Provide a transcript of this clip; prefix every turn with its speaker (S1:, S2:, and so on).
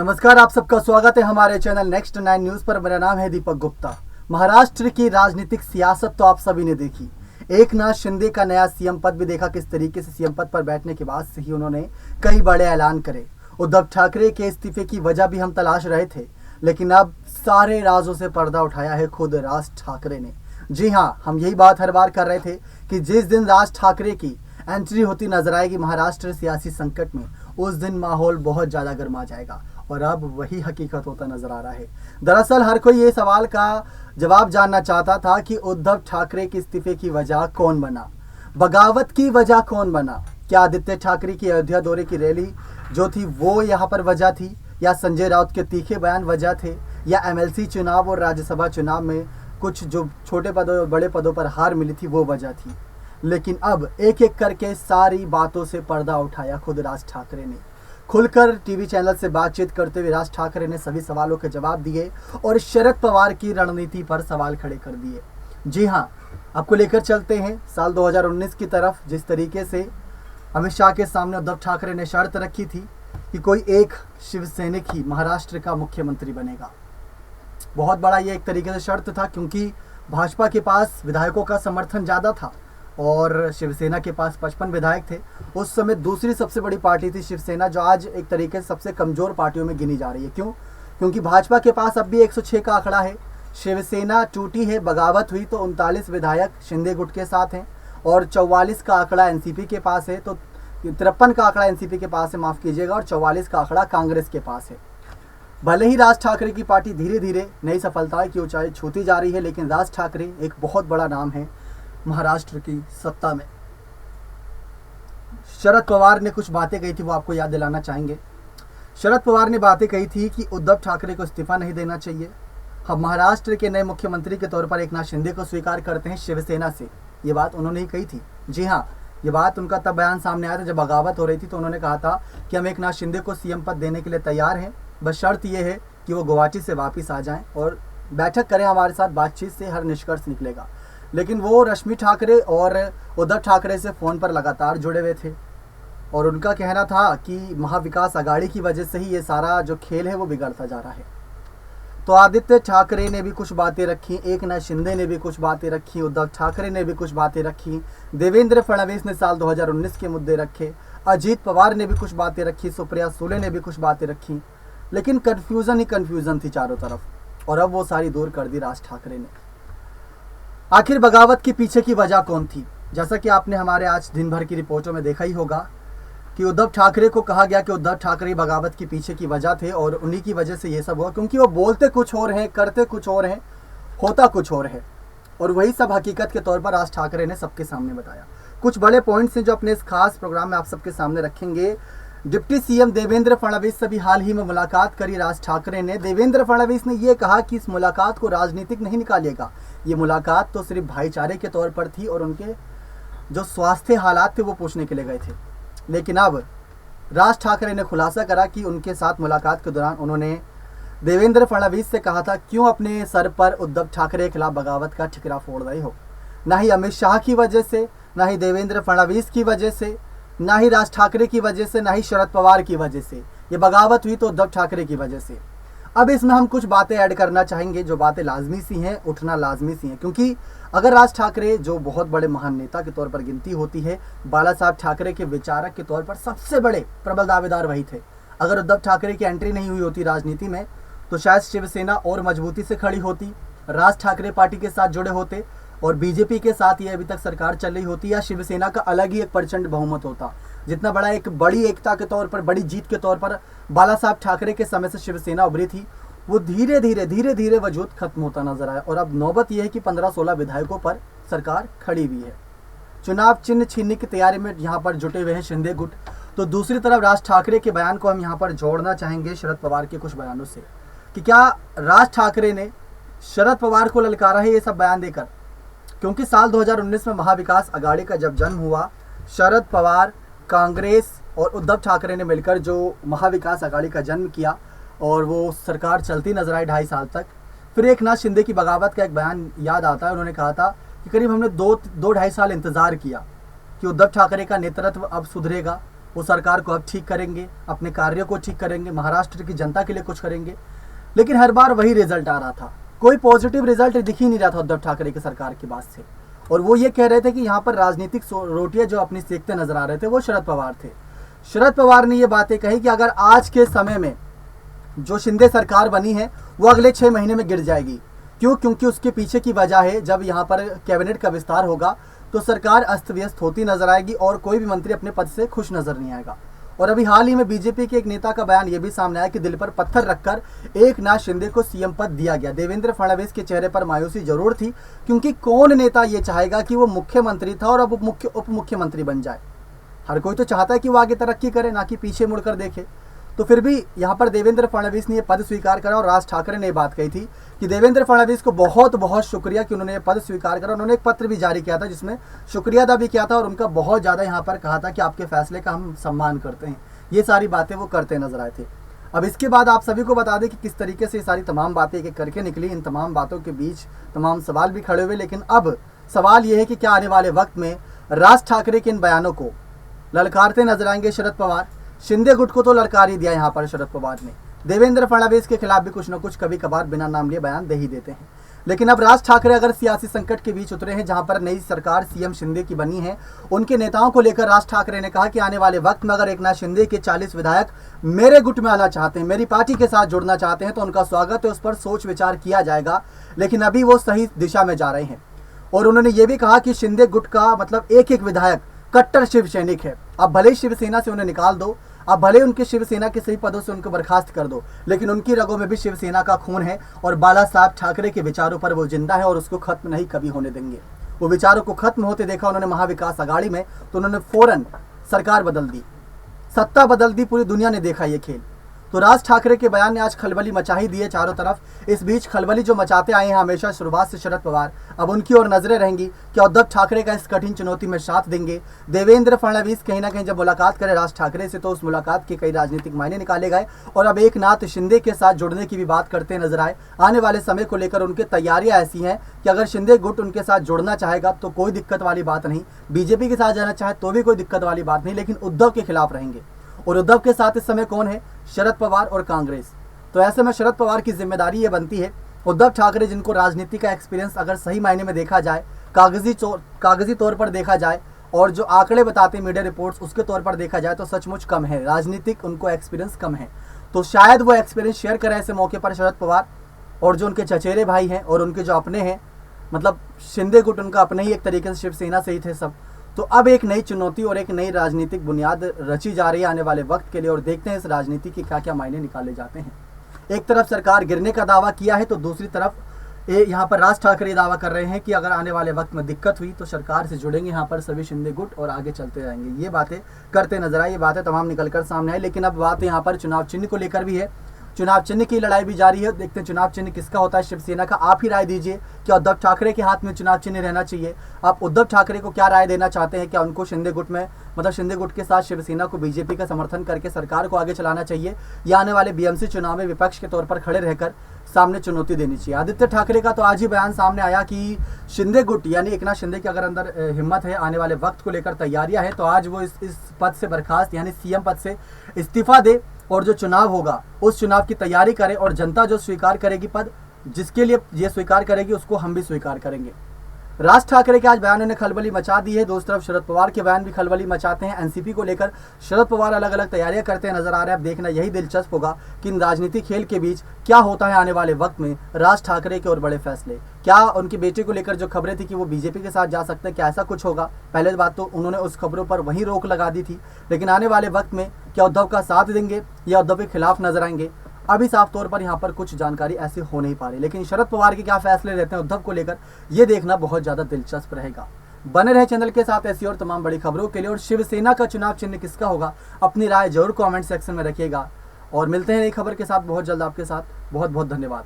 S1: नमस्कार, आप सबका स्वागत है हमारे चैनल नेक्स्ट 9 न्यूज पर। मेरा नाम है दीपक गुप्ता। महाराष्ट्र की राजनीतिक सियासत तो आप सभी ने देखी। एकनाथ शिंदे का नया सीएम पद भी देखा। किस तरीके से सीएम पद पर बैठने के बाद से ही उन्होंने कई बड़े ऐलान करे। उद्धव ठाकरे के इस्तीफे की वजह भी हम तलाश रहे थे, लेकिन अब सारे राजों से पर्दा उठाया है खुद राज ठाकरे ने। जी हाँ, हम यही बात हर बार कर रहे थे कि जिस दिन राज ठाकरे की एंट्री होती नजर आएगी महाराष्ट्र सियासी संकट में, उस दिन माहौल बहुत ज़्यादा गर्मा जाएगा। और अब वही हकीकत होता नजर आ रहा है। दरअसल हर कोई ये सवाल का जवाब जानना चाहता था कि उद्धव ठाकरे के इस्तीफे की वजह कौन बना, बगावत की वजह कौन बना। क्या आदित्य ठाकरे की अयोध्या दौरे की रैली जो थी वो यहाँ पर वजह थी, या संजय राउत के तीखे बयान वजह थे, या एमएलसी चुनाव और राज्यसभा चुनाव में कुछ जो छोटे पदों और बड़े पदों पर हार मिली थी वो वजह थी। लेकिन अब एक एक करके सारी बातों से पर्दा उठाया खुद राज ठाकरे ने। खुलकर टीवी चैनल से बातचीत करते हुए राज ठाकरे ने सभी सवालों के जवाब दिए और शरद पवार की रणनीति पर सवाल खड़े कर दिए। जी हाँ, आपको लेकर चलते हैं साल 2019 की तरफ। जिस तरीके से अमित शाह के सामने उद्धव ठाकरे ने शर्त रखी थी कि कोई एक शिवसैनिक ही महाराष्ट्र का मुख्यमंत्री बनेगा। बहुत बड़ा ये एक तरीके से शर्त था, क्योंकि भाजपा के पास विधायकों का समर्थन ज़्यादा था और शिवसेना के पास 55 विधायक थे। उस समय दूसरी सबसे बड़ी पार्टी थी शिवसेना, जो आज एक तरीके से सबसे कमज़ोर पार्टियों में गिनी जा रही है। क्यों? क्योंकि भाजपा के पास अब भी 106 का आंकड़ा है, शिवसेना टूटी है, बगावत हुई तो 39 विधायक शिंदे गुट के साथ हैं और 44 का आंकड़ा एनसीपी के पास है। तो 53 का आंकड़ा एनसीपी के पास है, माफ़ कीजिएगा, और 44 का आंकड़ा कांग्रेस के पास है। भले ही राज ठाकरे की पार्टी धीरे धीरे नई सफलताएं की ऊंचाई छूती जा रही है, लेकिन राज ठाकरे एक बहुत बड़ा नाम है महाराष्ट्र की सत्ता में। शरद पवार ने कुछ बातें कही थी, वो आपको याद दिलाना चाहेंगे। शरद पवार ने बातें कही थी कि उद्धव ठाकरे को इस्तीफा नहीं देना चाहिए। हम महाराष्ट्र के नए मुख्यमंत्री के तौर पर एकनाथ शिंदे को स्वीकार करते हैं शिवसेना से। ये बात उन्होंने ही कही थी। जी हाँ, ये बात उनका तब बयान सामने आया था जब बगावत हो रही थी, तो उन्होंने कहा था कि हम एकनाथ शिंदे को सीएम पद देने के लिए तैयार हैं, बस शर्त ये है कि वो गुवाहाटी से वापस आ जाएं और बैठक करें हमारे साथ, बातचीत से हर निष्कर्ष निकलेगा। लेकिन वो रश्मि ठाकरे और उद्धव ठाकरे से फ़ोन पर लगातार जुड़े हुए थे और उनका कहना था कि महाविकास आघाड़ी की वजह से ही ये सारा जो खेल है वो बिगड़ता जा रहा है। तो आदित्य ठाकरे ने भी कुछ बातें रखी, एकनाथ शिंदे ने भी कुछ बातें रखी, उद्धव ठाकरे ने भी कुछ बातें रखी, देवेंद्र फडणवीस ने साल 2019 के मुद्दे रखे, अजीत पवार ने भी कुछ बातें रखी, सुप्रिया सुले ने भी कुछ बातें रखी। लेकिन कन्फ्यूज़न ही कन्फ्यूज़न थी चारों तरफ, और अब वो सारी दूर कर दी राज ठाकरे ने। आखिर बगावत के पीछे की वजह कौन थी? जैसा कि आपने हमारे आज दिन भर की रिपोर्टों में देखा ही होगा कि उद्धव ठाकरे को कहा गया कि उद्धव ठाकरे बगावत के पीछे की वजह थे और उन्हीं की वजह से ये सब हुआ, क्योंकि वो बोलते कुछ और हैं, करते कुछ और हैं, होता कुछ और है। और वही सब हकीकत के तौर पर राज ठाकरे ने सबके सामने बताया। कुछ बड़े पॉइंट्स हैं जो अपने इस खास प्रोग्राम में आप सबके सामने रखेंगे। डिप्टी सीएम देवेंद्र फडणवीस से भी हाल ही में मुलाकात करी राज ठाकरे ने। देवेंद्र फडणवीस ने यह कहा कि इस मुलाकात को राजनीतिक नहीं निकालिएगा, ये मुलाकात तो सिर्फ भाईचारे के तौर पर थी और उनके जो स्वास्थ्य हालात थे वो पूछने के लिए गए थे। लेकिन अब राज ठाकरे ने खुलासा करा कि उनके साथ मुलाकात के दौरान उन्होंने देवेंद्र फडणवीस से कहा था, क्यों अपने सर पर उद्धव ठाकरे के खिलाफ बगावत का ठिकरा फोड़ रहे हो? ना ही अमित शाह की वजह से, ना ही देवेंद्र फडणवीस की वजह से, ना ही राज ठाकरे की वजह से, ना ही शरद पवार की वजह से। ये बगावत हुई तो उद्धव ठाकरे की वजह से। अब इसमें हम कुछ बातें ऐड करना चाहेंगे, जो बातें लाजमी सी हैं, उठना लाजमी सी हैं। क्योंकि अगर राज ठाकरे जो बहुत बड़े महान नेता के तौर पर गिनती होती है, बाला साहब ठाकरे के विचारक के तौर पर सबसे बड़े प्रबल दावेदार वही थे। अगर उद्धव ठाकरे की एंट्री नहीं हुई होती राजनीति में, तो शायद शिवसेना और मजबूती से खड़ी होती, राज ठाकरे पार्टी के साथ जुड़े होते और बीजेपी के साथ ये अभी तक सरकार चल रही होती, या शिवसेना का अलग ही एक प्रचंड बहुमत होता। जितना बड़ा एक बड़ी एकता के तौर पर, बड़ी जीत के तौर पर बाला साहब ठाकरे के समय से शिवसेना उभरी थी, वो धीरे धीरे वजूद खत्म होता नजर आया। और अब नौबत यह है कि 15-16 विधायकों पर सरकार खड़ी हुई है। चुनाव चिन्ह छीनने की तैयारी में यहाँ पर जुटे हुए हैं शिंदे गुट। तो दूसरी तरफ राज ठाकरे के बयान को हम यहाँ पर जोड़ना चाहेंगे शरद पवार के कुछ बयानों से, कि क्या राज ठाकरे ने शरद पवार को ललकारा है ये सब बयान देकर? क्योंकि साल 2019 में महाविकास आघाड़ी का जब जन्म हुआ, शरद पवार, कांग्रेस और उद्धव ठाकरे ने मिलकर जो महाविकास आघाड़ी का जन्म किया और वो सरकार चलती नजर आई 2.5 साल तक। फिर एकनाथ शिंदे की बगावत का एक बयान याद आता है। उन्होंने कहा था कि करीब हमने 2-2.5 साल इंतज़ार किया कि उद्धव ठाकरे का नेतृत्व अब सुधरेगा, वो सरकार को अब ठीक करेंगे, अपने कार्यों को ठीक करेंगे, महाराष्ट्र की जनता के लिए कुछ करेंगे। लेकिन हर बार वही रिजल्ट आ रहा था, कोई पॉजिटिव रिजल्ट दिख ही नहीं रहा था उद्धव ठाकरे की सरकार की बात से। और वो ये कह रहे थे कि यहाँ पर राजनीतिक रोटियां जो अपनी सेकते नजर आ रहे थे वो शरद पवार थे। शरद पवार ने ये बातें कही कि अगर आज के समय में जो शिंदे सरकार बनी है वो अगले 6 महीने में गिर जाएगी। क्यों? क्योंकि उसके पीछे की वजह है, जब यहाँ पर कैबिनेट का विस्तार होगा तो सरकार अस्त व्यस्त होती नजर आएगी और कोई भी मंत्री अपने पद से खुश नजर नहीं आएगा। और अभी हाल ही में बीजेपी के एक नेता का बयान ये भी सामने आया कि दिल पर पत्थर रखकर एकनाथ शिंदे को सीएम पद दिया गया। देवेंद्र फडणवीस के चेहरे पर मायूसी जरूर थी, क्योंकि कौन नेता ये चाहेगा कि वो मुख्यमंत्री था और अब उप मुख्यमंत्री बन जाए। हर कोई तो चाहता है कि वो आगे तरक्की करे, ना कि पीछे मुड़कर देखे। तो फिर भी यहाँ पर देवेंद्र फडणवीस ने ये पद स्वीकार करा और राज ठाकरे ने बात कही थी कि देवेंद्र फडणवीस को बहुत बहुत शुक्रिया कि उन्होंने ये पद स्वीकार करा। उन्होंने एक पत्र भी जारी किया था जिसमें शुक्रिया अदा भी किया था और उनका बहुत ज़्यादा यहाँ पर कहा था कि आपके फैसले का हम सम्मान करते हैं। ये सारी बातें वो करते नजर आए थे। अब इसके बाद आप सभी को बता दें कि किस तरीके से ये सारी तमाम बातें एक एक करके निकली। इन तमाम बातों के बीच तमाम सवाल भी खड़े हुए, लेकिन अब सवाल ये है कि क्या आने वाले वक्त में राज ठाकरे के इन बयानों को ललकारते नजर आएंगे शरद पवार। शिंदे गुट को तो ललकार ही दिया यहाँ पर शरद पवार ने। देवेंद्र फडणवीस के खिलाफ भी कुछ न कुछ कभी कभार बिना नाम लिए बयान दे ही देते हैं। लेकिन अब राज ठाकरे अगर सियासी संकट के बीच उतरे हैं, जहां पर नई सरकार सीएम शिंदे की बनी है, उनके नेताओं को लेकर राज ठाकरे ने कहा कि आने वाले वक्त में अगर एकनाथ शिंदे के 40 विधायक मेरे गुट में आना चाहते हैं, मेरी पार्टी के साथ जुड़ना चाहते हैं, तो उनका स्वागत है, उस पर सोच विचार किया जाएगा। लेकिन अभी वो सही दिशा में जा रहे हैं। और उन्होंने ये भी कहा कि शिंदे गुट का मतलब एक एक विधायक कट्टर शिव सैनिक है। अब भले ही शिवसेना से उन्हें निकाल दो, अब भले उनके शिवसेना के सही पदों से उनको बर्खास्त कर दो, लेकिन उनकी रगों में भी शिवसेना का खून है और बाला साहब ठाकरे के विचारों पर वो जिंदा है और उसको खत्म नहीं कभी होने देंगे। वो विचारों को खत्म होते देखा उन्होंने महाविकास अघाड़ी में, तो उन्होंने फौरन सरकार बदल दी, सत्ता बदल दी। पूरी दुनिया ने देखा ये खेल। तो राज ठाकरे के बयान ने आज खलबली मचा ही दी है चारों तरफ। इस बीच खलबली जो मचाते आए हैं हमेशा शुरुआत से शरद पवार, अब उनकी ओर नजरें रहेंगी कि उद्धव ठाकरे का इस कठिन चुनौती में साथ देंगे। देवेंद्र फडणवीस कहीं ना कहीं जब मुलाकात करे राज ठाकरे से, तो उस मुलाकात के कई राजनीतिक मायने निकाले गए और अब एकनाथ शिंदे के साथ जुड़ने की भी बात करते नजर आए। आने वाले समय को लेकर उनकी तैयारियां ऐसी हैं कि अगर शिंदे गुट उनके साथ जुड़ना चाहेगा तो कोई दिक्कत वाली बात नहीं, बीजेपी के साथ जाना चाहे तो भी कोई दिक्कत वाली बात नहीं, लेकिन उद्धव के खिलाफ रहेंगे। और उद्धव के साथ इस समय कौन है? शरद पवार और कांग्रेस। तो ऐसे में शरद पवार की जिम्मेदारी ये बनती है, उद्धव ठाकरे जिनको राजनीति का एक्सपीरियंस अगर सही मायने में देखा जाए, कागजी तौर पर देखा जाए और जो आंकड़े बताते हैं मीडिया रिपोर्ट्स उसके तौर पर देखा जाए तो सचमुच कम है, राजनीतिक उनको एक्सपीरियंस कम है। तो शायद वो एक्सपीरियंस शेयर करें ऐसे मौके पर शरद पवार और जो उनके चचेरे भाई हैं और उनके जो अपने हैं, मतलब शिंदे गुट उनका अपने ही एक तरीके से शिवसेना से ही थे सब। तो अब एक नई चुनौती और एक नई राजनीतिक बुनियाद रची जा रही है आने वाले वक्त के लिए और देखते हैं इस राजनीति के क्या क्या मायने निकाले जाते हैं। एक तरफ सरकार गिरने का दावा किया है तो दूसरी तरफ यहाँ पर राज ठाकरे दावा कर रहे हैं कि अगर आने वाले वक्त में दिक्कत हुई तो सरकार से जुड़ेंगे यहाँ पर सभी शिंदे गुट और आगे चलते रहेंगे। ये बातें करते नजर आए, ये बातें तमाम निकलकर सामने आई। लेकिन अब बात यहाँ पर चुनाव चिन्ह को लेकर भी है। चुनाव चिन्ह की लड़ाई भी जारी है। देखते हैं चुनाव चिन्ह किसका होता है, शिवसेना का। आप ही राय दीजिए, क्या उद्धव ठाकरे के हाथ में चुनाव चिन्ह रहना चाहिए? आप उद्धव ठाकरे को क्या राय देना चाहते हैं? क्या उनको शिंदे गुट में मतलब शिंदे गुट के साथ शिवसेना को बीजेपी का समर्थन करके सरकार को आगे चलाना चाहिए, या आने वाले बीएमसी चुनाव में विपक्ष के तौर पर खड़े रहकर सामने चुनौती देनी चाहिए? आदित्य ठाकरे का तो आज ही बयान सामने आया कि शिंदे गुट यानी एकनाथ शिंदे के अगर अंदर हिम्मत है, आने वाले वक्त को लेकर तैयारियां हैं, तो आज वो इस पद से बर्खास्त यानी सीएम पद से इस्तीफा दे और जो चुनाव होगा उस चुनाव की तैयारी करे और जनता जो स्वीकार करेगी पद, जिसके लिए ये स्वीकार करेगी उसको हम भी स्वीकार करेंगे। राज ठाकरे के आज बयानों ने खलबली मचा दी है। दूसरी तरफ शरद पवार के बयान भी खलबली मचाते हैं। एनसीपी को लेकर शरद पवार अलग अलग तैयारियां करते नजर आ रहे हैं। अब देखना यही दिलचस्प होगा कि इन राजनीतिक खेल के बीच क्या होता है आने वाले वक्त में। राज ठाकरे के और बड़े फैसले, क्या उनके बेटे को लेकर जो खबरें थी कि वो बीजेपी के साथ जा सकते हैं, क्या ऐसा कुछ होगा? पहले बात तो उन्होंने उस खबरों पर वहीं रोक लगा दी थी, लेकिन आने वाले वक्त में क्या उद्धव का साथ देंगे या उद्धव के खिलाफ नजर आएंगे? अभी साफ तौर पर यहाँ पर कुछ जानकारी ऐसी हो नहीं पा रही, लेकिन शरद पवार के क्या फैसले रहते हैं उद्धव को लेकर, ये देखना बहुत ज़्यादा दिलचस्प रहेगा। बने रहे चैनल के साथ ऐसी और तमाम बड़ी खबरों के लिए। और शिवसेना का चुनाव चिन्ह किसका होगा, अपनी राय जरूर कमेंट सेक्शन में रखिएगा। और मिलते हैं नई खबर के साथ बहुत जल्द आपके साथ। बहुत बहुत धन्यवाद।